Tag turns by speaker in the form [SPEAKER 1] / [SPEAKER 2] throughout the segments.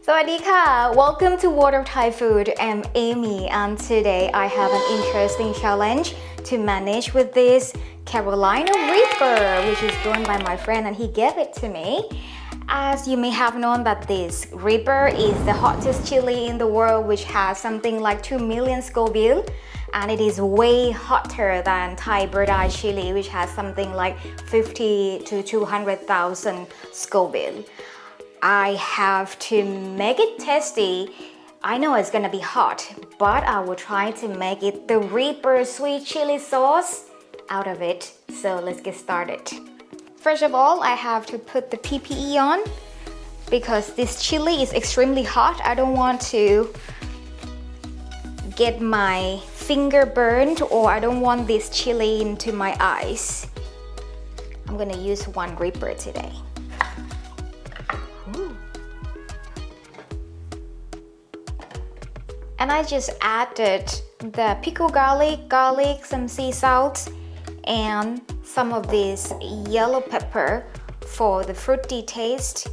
[SPEAKER 1] Sawadika, welcome to World of Thai Food. I'm Amy and today I have an interesting challenge to manage with this Carolina Reaper, which is grown by my friend and he gave it to me. As you may have known that this Reaper is the hottest chili in the world, which has something like 2 million Scoville, and it is way hotter than Thai bird eye chili, which has something like 50 to 200,000 Scoville. I have to make it tasty. I know it's gonna be hot, but I will try to make it the Reaper sweet chili sauce out of it. So let's get started. First of all, I have to put the PPE on because this chili is extremely hot. I don't want to get my finger burned, or I don't want this chili into my eyes. I'm gonna use one Reaper today. And I just added the pickled garlic, some sea salt, and some of this yellow pepper for the fruity taste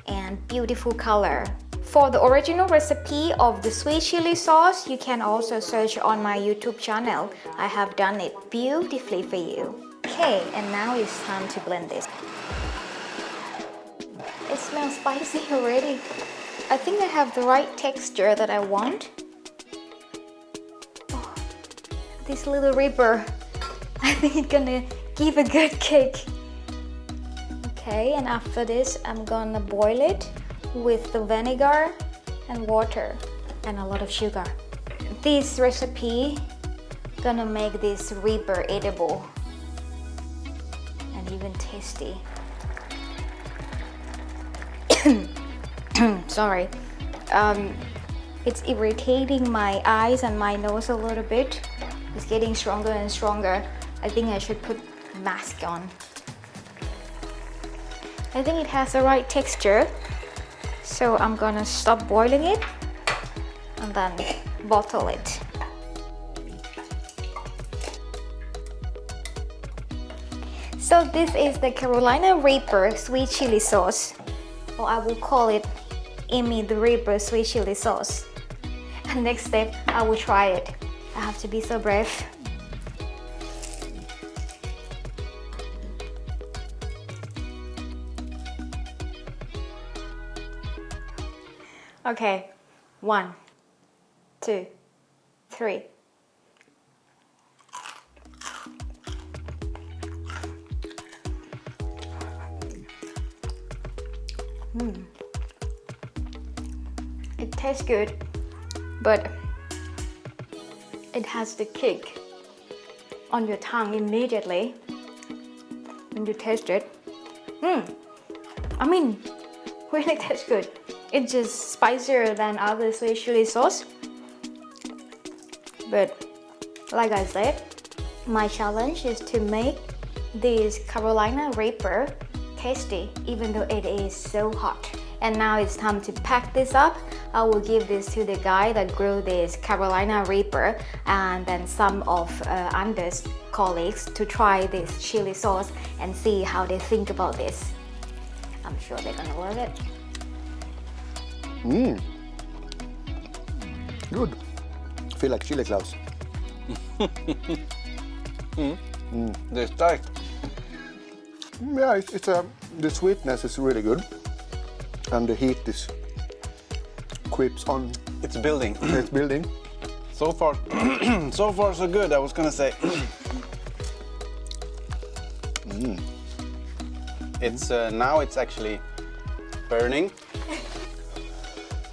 [SPEAKER 1] and beautiful color. For the original recipe of the sweet chili sauce, you can also search on my YouTube channel. I have done it beautifully for you. Okay, and now it's time to blend this. It smells spicy already. I think I have the right texture that I want. This little Reaper, I think it's gonna give a good kick. Okay, and after this, I'm gonna boil it with the vinegar and water and a lot of sugar. This recipe gonna make this Reaper edible and even tasty. Sorry, it's irritating my eyes and my nose a little bit. It's getting stronger and stronger. I think I should put mask on. I think it has the right texture. So I'm gonna stop boiling it and then bottle it. So this is the Carolina Reaper sweet chili sauce. Or I will call it Amy the Reaper sweet chili sauce. And next step, I will try it. I have to be so brave. Okay, 1, 2, 3. It tastes good, but it has the kick on your tongue immediately when you taste it. I mean, really tastes good. It's just spicier than other sweet chili sauce. But like I said, my challenge is to make this Carolina Reaper tasty, even though it is so hot. And now it's time to pack this up. I will give this to the guy that grew this Carolina Reaper and then some of Anders' colleagues to try this chili sauce and see how they think about this. I'm sure they're gonna love it.
[SPEAKER 2] Good. Feel like chili clouds.
[SPEAKER 3] They're stark.
[SPEAKER 2] Yeah, the sweetness is really good, and the heat is creeps on.
[SPEAKER 3] It's building.
[SPEAKER 2] It's building.
[SPEAKER 3] So far, so far so good. I was gonna say. It's now it's actually burning.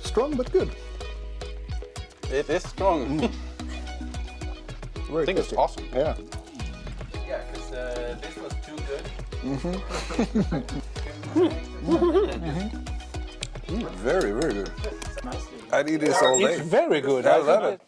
[SPEAKER 2] Strong but good.
[SPEAKER 3] It is strong.
[SPEAKER 2] Very
[SPEAKER 3] I think
[SPEAKER 2] tasty.
[SPEAKER 3] it's awesome.
[SPEAKER 2] Yeah.
[SPEAKER 3] Yeah, because this was too good.
[SPEAKER 2] Very, very good. I'd eat this all day.
[SPEAKER 3] It's very good.
[SPEAKER 2] I love it.